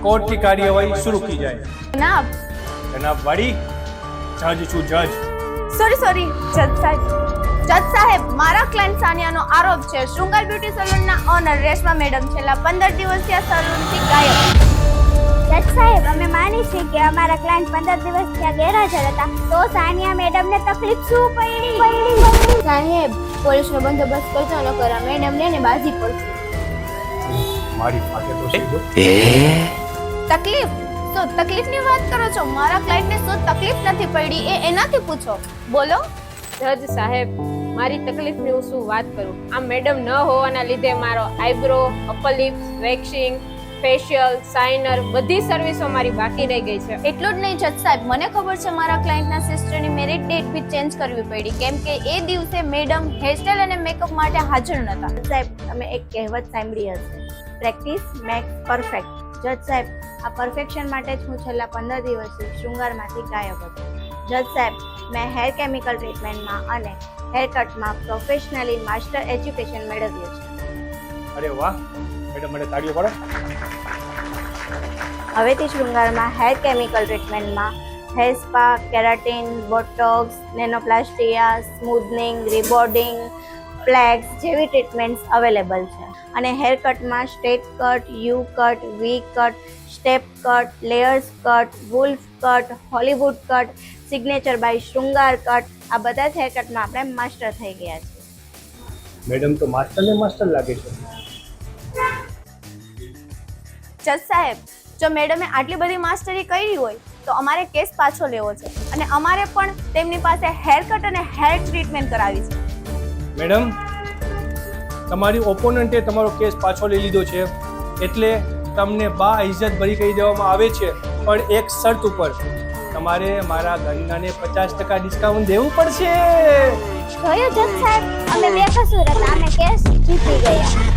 Court की कार्यवाही शुरू की जाए। જનાબ जनाब वाड़ी जज છું જજ। સોરી જજ સાહેબ મારા ક્લાયન્ટ સાનિયાનો આરોપ છે શૃંગાર બ્યુટી સલૂનના ઓનર રેશમા મેડમ છેલ્લા 15 દિવસથી આ સલૂનથી ગાયબ છે। જજ સાહેબ, અમે માની છીએ કે અમારા ક્લાયન્ટ 15 દિવસ ત્યાં ગેરહાજર હતા, તો સાનિયા મેડમને તકલીફ શું પડી? સાહેબ પોલીસનો બંદોબસ્ત કરજો નકર આ મેડમ ને બાજી પડશે। મારી પાસે તો તકલીફ તો તકલીફની વાત કરો છો? મારા ક્લાયન્ટને શું તકલીફ નથી પડી એ એનાથી પૂછો, બોલો। જજ સાહેબ, મારી તકલીફની હું શું વાત કરું? આ મેડમ ન હોવાના લીધે મારો eyebrow, upper lips, waxing, facial, સાઇનર બધી સર્વિસો મારી બાકી રહી ગઈ છે। એટલું જ નહીં જજ સાહેબ, મને ખબર છે મારા ક્લાયન્ટના સિસ્ટરની મેરિટ ડેટ બી ચેન્જ કરવી પડી કેમ કે એ દિવસે મેડમ હેરસ્ટાઈલ અને મેકઅપ માટે હાજર નહોતા। સાહેબ, તમે એક કહેવત સાંભળી હશે, પ્રેક્ટિસ મેક્સ પરફેક્ટ। જજ સાહેબ, આ પરફેક્શન માટે જ હું છેલ્લા 15 દિવસથી શૃંગારમાંથી ગાયબ હતો। જજ સાહેબ, મેં હેર કેમિકલ ટ્રીટમેન્ટમાં અને હેર કટમાં પ્રોફેશનલી માસ્ટર એજ્યુકેશન મેળવ્યું છે। અરે વાહ મેડમ, મને તાળીઓ પાડો। હવેથી શૃંગારમાં હેર કેમિકલ ટ્રીટમેન્ટમાં hair spa, keratin, Botox, nanoplastia, smoothening, rebonding, flex જેવી ટ્રીટમેન્ટ્સ અવેલેબલ છે અને હેર કટમાં straight cut, U cut, V cut, step cut, layers cut, wolf cut, Hollywood cut, signature by Shringar cut, આ બધા જ હેર કટમાં આપણે master થઈ ગયા છીએ। મેડમ તો માસ્ટર ને માસ્ટર લાગે છે। જજ સાહેબ, જો મેડમે આટલી બધી માસ્ટરી કરી હોય તો અમારે કેસ પાછો લેવો છે અને અમારે પણ તેમની પાસે હેર કટ અને હેર ટ્રીટમેન્ટ કરાવી છે। મેડમ, તમારી ઓપોનન્ટે તમારો કેસ પાછો લઈ લીધો છે એટલે તમને બા ઇજ્જત ભરી કહી દેવામાં આવે છે, પણ એક શરત ઉપર તમારે મારા ગંગાને 50% ડિસ્કાઉન્ટ દેવું પડશે। જોયું જજ સાહેબ, અમે બેકસૂર હતા, અમે કેસ જીતી ગયા।